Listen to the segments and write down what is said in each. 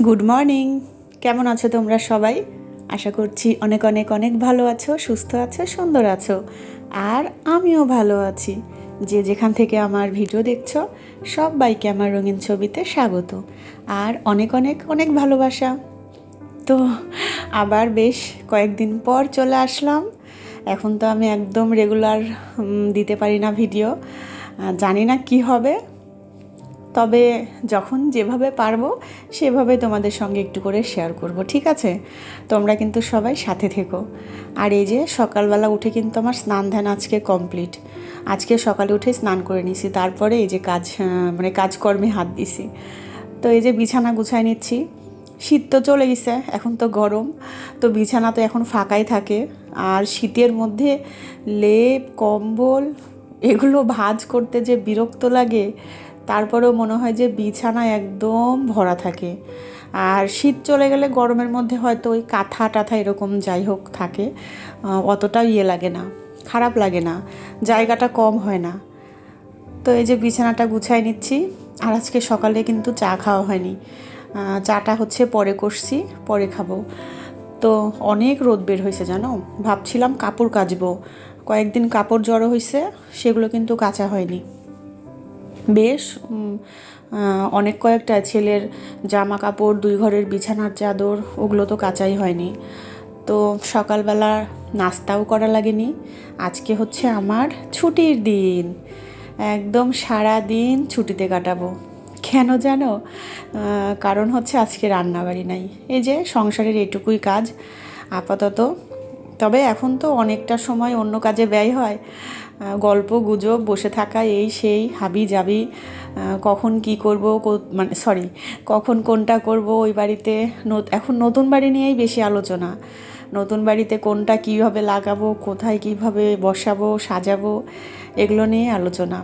Good morning. কেমন আছো তোমরা সবাই? আশা করছি অনেক অনেক অনেক ভালো আছো, সুস্থ আছো, সুন্দর আছো। আর আমিও ভালো আছি। যে যেখান থেকে আমার ভিডিও দেখছো সবাইকে আমার রঙিন ছবিতে স্বাগত আর অনেক অনেক অনেক ভালোবাসা। তো আবার বেশ কয়েকদিন পর চলে আসলাম। এখন তো আমি একদম রেগুলার দিতে পারি না ভিডিও, জানি না কি হবে, তবে যখন যেভাবে পারবো সেভাবে তোমাদের সঙ্গে একটু করে শেয়ার করব, ঠিক আছে? তোমরা কিন্তু সবাই সাথে থেকো। আর এই যে সকালবেলা উঠে কিন্তু আমার স্নান ধ্যান আজকে কমপ্লিট। আজকে সকালে উঠে স্নান করে নিছি, তারপরে এই যে কাজকর্মে হাত দিছি। তো এই যে বিছানা গুছাই নিচ্ছি। শীত তো চলে গেছে, এখন তো গরম, তো বিছানা তো এখন ফাঁকাই থাকে। আর শীতের মধ্যে লেপ কম্বল এগুলো ভাঁজ করতে যে বিরক্ত লাগে, তারপরেও মনে হয় যে বিছানা একদম ভরা থাকে। আর শীত চলে গেলে গরমের মধ্যে হয়তো ওই কাঁথা টাথা এরকম যাই হোক থাকে, অতটা লাগে না, খারাপ লাগে না, জায়গাটা কম হয় না। তো এই যে বিছানাটা গুছাই নিচ্ছি। আর আজকে সকালে কিন্তু চা খাওয়া হয়নি, চাটা হচ্ছে পরে করছি, পরে খাবো। তো অনেক রোদ বের হয়েছে জানো, ভাবছিলাম কাপড় কাচবো, কয়েকদিন কাপড় জড়ো হয়েছে, সেগুলো কিন্তু কাচা হয়নি। বেশ অনেক কয়েকটা ছেলের জামা কাপড়, 2 ঘরের বিছানার চাদর, ওগুলো তো কাচাই হয়নি। তো সকালবেলা নাস্তাও করা লাগেনি। আজকে হচ্ছে আমার ছুটির দিন, একদম সারা দিন ছুটিতে কাটাবো। কেন জানো? কারণ হচ্ছে আজকে রান্নাবাড়ি নাই, এই যে সংসারের এটুকুই কাজ আপাতত। তবে এখন তো অনেকটা সময় অন্য কাজে ব্যয় হয়, গল্প গুজব, বসে থাকা, এই সেই হাবি জাবি, কখন কি করব, কখন কোনটা করব ওই বাড়িতে। এখন নতুন বাড়ি নিয়েই বেশি আলোচনা। নতুন বাড়িতে কোনটা কীভাবে লাগাবো, কোথায় কীভাবে বসাবো, সাজাবো, এগুলো নিয়ে আলোচনা।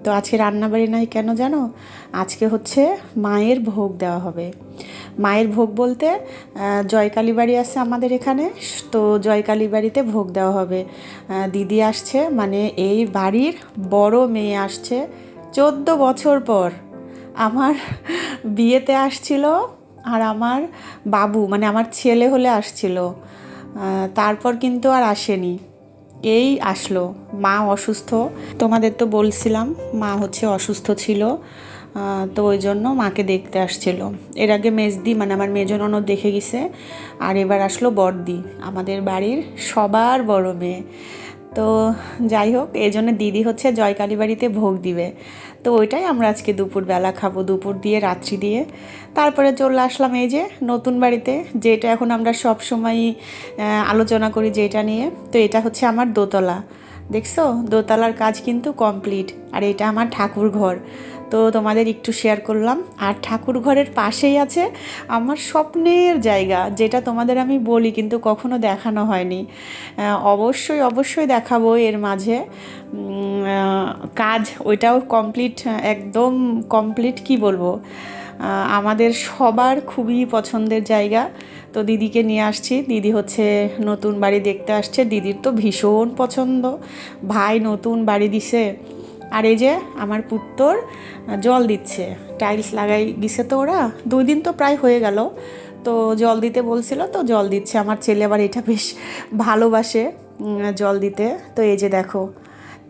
তো আজকে রান্নাবাড়ি নাই কেন জানো? আজকে হচ্ছে মায়ের ভোগ দেওয়া হবে। মায়ের ভোগ বলতে জয়কালী বাড়ি আছে আমাদের এখানে, তো জয়কালী বাড়িতে ভোগ দেওয়া হবে। দিদি আসছে, মানে এই বাড়ির বড় মেয়ে আসছে 14 বছর পর। আমার বিয়েতে আসছিল, আর আমার বাবু মানে আমার ছেলে হলে আসছিল, তারপর কিন্তু আর আসেনি। এই আসলো। মা অসুস্থ, তোমাদের তো বলছিলাম, মা হচ্ছে অসুস্থ ছিল, তো ওই জন্য মাকে দেখতে আসছিল। এর আগে মেজদি মানে আমার মেজো ননদ দেখে গেছে, আর এবার আসলো বড়দি, আমাদের বাড়ির সবার বড় মেয়ে। তো যাই হোক, এই জন্য দিদি হচ্ছে জয়কালী বাড়িতে ভোগ দিবে। তো ওইটাই আমরা আজকে দুপুরবেলা খাবো, দুপুর দিয়ে রাত্রি দিয়ে। তারপরে চলে আসলাম এই যে নতুন বাড়িতে, যেটা এখন আমরা সব সময় আলোচনা করি যেটা নিয়ে। তো এটা হচ্ছে আমার দোতলা, দেখছো? দোতলার কাজ কিন্তু কমপ্লিট। আর এটা আমার ঠাকুর ঘর, তো তোমাদের একটু শেয়ার করলাম। আর ঠাকুর ঘরের পাশেই আছে আমার স্বপ্নের জায়গা, যেটা তোমাদের আমি বলি কিন্তু কখনো দেখানো হয়নি। অবশ্যই অবশ্যই দেখাবো এর মাঝে। কাজ ওইটাও কমপ্লিট, একদম কমপ্লিট, কি বলবো, আমাদের সবার খুবই পছন্দের জায়গা। তো দিদিকে নিয়ে আসছি, দিদি হচ্ছে নতুন বাড়ি দেখতে আসছে, দিদির তো ভীষণ পছন্দ, ভাই নতুন বাড়ি দিছে। আর এই যে আমার পুত্তর জল দিচ্ছে, টাইলস লাগাই দিছে তো ওরা, 2 দিন তো প্রায় হয়ে গেল, তো জল দিতে বলছিল, তো জল দিচ্ছে। আমার ছেলে আবার এটা বেশ ভালোবাসে জল দিতে। তো এই যে দেখো,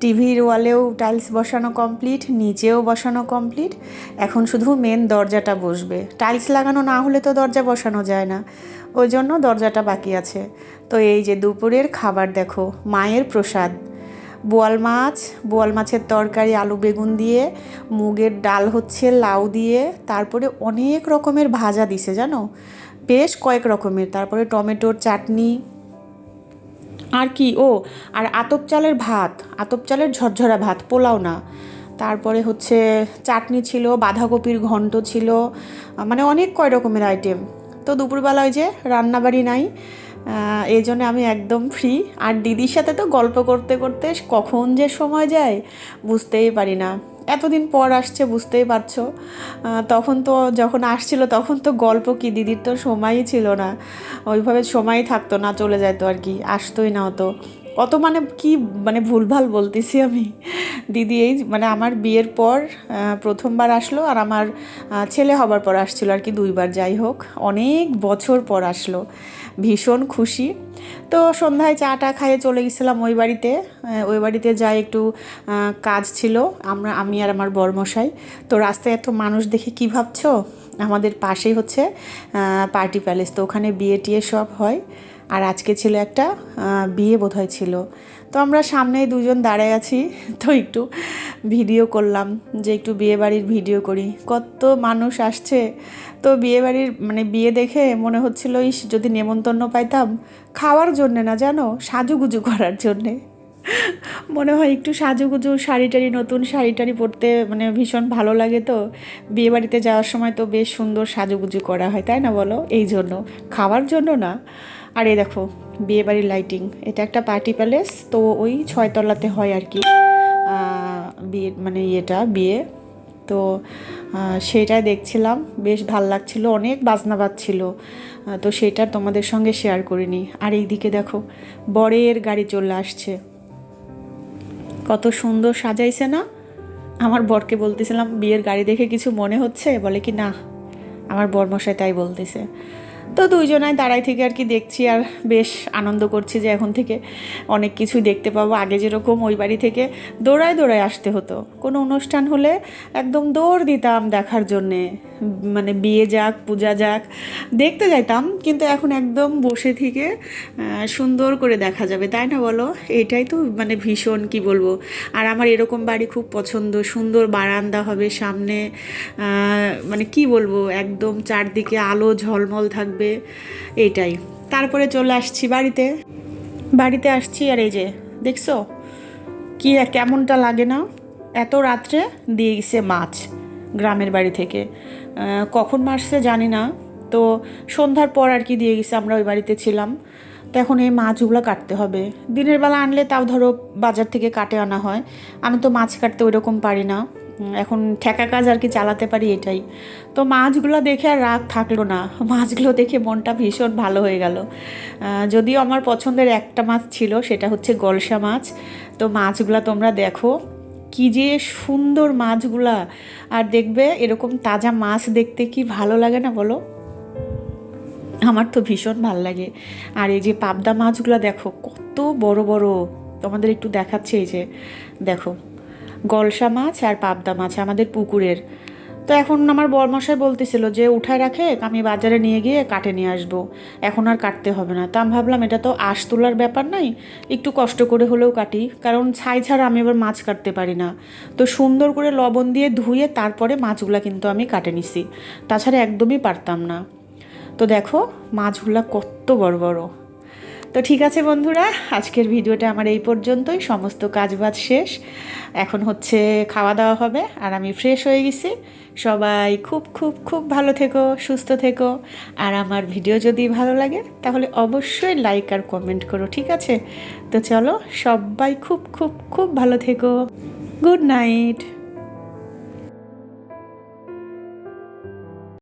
টিভির ওয়ালেও টাইলস বসানো কমপ্লিট, নিচেও বসানো কমপ্লিট, এখন শুধু মেন দরজাটা বসবে। টাইলস লাগানো না হলে তো দরজা বসানো যায় না, ওই জন্য দরজাটা বাকি আছে। তো এই যে দুপুরের খাবার দেখো, মায়ের প্রসাদ, বোয়াল মাছের তরকারি আলু বেগুন দিয়ে, মুগের ডাল হচ্ছে লাউ দিয়ে, তারপরে অনেক রকমের ভাজা দিছে জানো, বেশ কয়েক রকমের, তারপরে টমেটোর চাটনি, আর কি আর আতপ চালের ঝরঝরা ভাত, পোলাও না। তারপরে হচ্ছে চাটনি ছিল, বাঁধাকপির ঘন্ট ছিল, মানে অনেক কয় রকমের আইটেম। তো দুপুরবেলায় যে রান্নাবাড়ি নাই, এই জন্য আমি একদম ফ্রি। আর দিদির সাথে তো গল্প করতে করতে কখন যে সময় যায় বুঝতেই পারি না। এতদিন পর আসছে, বুঝতেই পারছো। তখন তো যখন আসছিল তখন তো গল্প কি, দিদির তো সময়ই ছিল না, ওইভাবে সময়ই থাকতো না, চলে যেত আর কি, আসতোই না অত। কত মানে কি মানে ভুলভাল বলতেছি আমি। দিদি এই মানে আমার বিয়ের পর প্রথমবার আসলো, আর আমার ছেলে হবার পর আসছিলো আর কি, দুইবার, যাই হোক অনেক বছর পর আসলো। ভীষণ খুশি। তো সন্ধ্যায় চাটা খাইয়ে চলে গেছিলাম ওই বাড়িতে। ওই বাড়িতে যাই একটু কাজ ছিল, আমি আর আমার বরমশাই। তো রাস্তায় এত মানুষ দেখে কি ভাবছো, আমাদের পাশেই হচ্ছে পার্টি প্যালেস, তো ওখানে বিয়ে টিয়ে সব হয়। আর আজকে ছিল একটা বিয়ে বোধহয় ছিল। তো আমরা সামনেই দুজন দাঁড়ায় আছি, তো একটু ভিডিও করলাম, যে একটু বিয়ে বাড়ির ভিডিও করি। কত মানুষ আসছে, তো বিয়ে বাড়ির মানে বিয়ে দেখে মনে হচ্ছিল ইস যদি নেমন্তন্ন পাইতাম, খাওয়ার জন্যে না জানো, সাজুগুজু করার জন্যে। মনে হয় একটু সাজুগুজু, শাড়ি টাড়ি, নতুন শাড়ি টাড়ি পরতে মানে ভীষণ ভালো লাগে। তো বিয়ে বাড়িতে যাওয়ার সময় তো বেশ সুন্দর সাজুগুজু করা হয়, তাই না বলো? এই জন্য, খাওয়ার জন্য না। আর এই দেখো বিয়ে বাড়ির লাইটিং, এটা একটা পার্টি প্যালেস, তো ওই 6 তলাতে হয় আর কি বিয়ে, মানে বিয়ে। তো সেটাই দেখছিলাম, বেশ ভাল লাগছিল, অনেক বাজনা বাজছিল। তো সেটা তোমাদের সঙ্গে শেয়ার করিনি। আর এইদিকে দেখো বরের গাড়ি চলে আসছে, কত সুন্দর সাজাইছে না। আমার বরকে বলতেছিলাম বিয়ের গাড়ি দেখে কিছু মনে হচ্ছে, বলে কি না, আমার বরমশাই তাই বলতেছে। তো দুইজনায় দাঁড়াই থেকে আর কি দেখছি, আর বেশ আনন্দ করছি যে এখন থেকে অনেক কিছুই দেখতে পাবো। আগে যেরকম ওই বাড়ি থেকে দৌড়ায় দৌড়ায় আসতে হতো, কোনো অনুষ্ঠান হলে একদম দৌড় দিতাম দেখার জন্যে, মানে বিয়ে যাক পূজা যাক দেখতে যাইতাম, কিন্তু এখন একদম বসে থেকে সুন্দর করে দেখা যাবে, তাই না বলো? এটাই তো মানে ভীষণ কি বলবো। আর আমার এরকম বাড়ি খুব পছন্দ, সুন্দর বারান্দা হবে সামনে, মানে কি বলবো, একদম চারদিকে আলো ঝলমল থাকবে, এইটাই। তারপরে চলে আসছি বাড়িতে আসছি, আর এই যে দেখছো কি কেমনটা লাগে না, এত রাত্রে দিয়ে গেছে মাছ গ্রামের বাড়ি থেকে, কখন মারছে জানি না। তো সন্ধ্যার পর আর কি দিয়ে গেছে, আমরা ওই বাড়িতে ছিলাম। তো এখন এই মাছগুলো কাটতে হবে। দিনের বেলা আনলে তাও ধরো বাজার থেকে কাটে আনা হয়, আমি তো মাছ কাটতে ওই রকম পারি না, এখন ঠেকা কাজ আর কি চালাতে পারি, এটাই। তো মাছগুলো দেখে আর রাগ থাকলো না, মাছগুলো দেখে মনটা ভীষণ ভালো হয়ে গেল। যদিও আমার পছন্দের একটা মাছ ছিল, সেটা হচ্ছে গলসা মাছ। তো মাছগুলো তোমরা দেখো কি যে সুন্দর মাছগুলা, আর দেখবে এরকম তাজা মাছ দেখতে কি ভালো লাগে না বলো? আমার তো ভীষণ ভাল লাগে। আর এই যে পাবদা মাছগুলো দেখো কত বড় বড়, তোমাদের একটু দেখাচ্ছে, এই যে দেখো গলসা মাছ আর পাবদা মাছ আমাদের পুকুরের। তো এখন আমার বরমশাই বলতেছিল যে উঠায় রাখে, আমি বাজারে নিয়ে গিয়ে কাটে নিয়ে আসবো, এখন আর কাটতে হবে না। তা আমি ভাবলাম এটা তো আঁশ তোলার ব্যাপার নাই, একটু কষ্ট করে হলেও কাটি, কারণ ছাই ছাড়া আমি আবার মাছ কাটতে পারি না। তো সুন্দর করে লবণ দিয়ে ধুয়ে তারপরে মাছগুলা কিন্তু আমি কাটে নিছি, তাছাড়া একদমই পারতাম না। তো দেখো মাছগুলা কত বড় বড়। তো ঠিক আছে বন্ধুরা, আজকের ভিডিওটা আমার এই পর্যন্তই, সমস্ত কাজবাজ শেষ, এখন হচ্ছে খাওয়া দাওয়া হবে, আর আমি ফ্রেশ হয়ে গেছি। সবাই খুব খুব খুব ভালো থেকো, সুস্থ থেকো, আর আমার ভিডিও যদি ভালো লাগে তাহলে অবশ্যই লাইক আর কমেন্ট করো, ঠিক আছে? তো চলো সবাই খুব খুব খুব ভালো থেকো, গুড নাইট।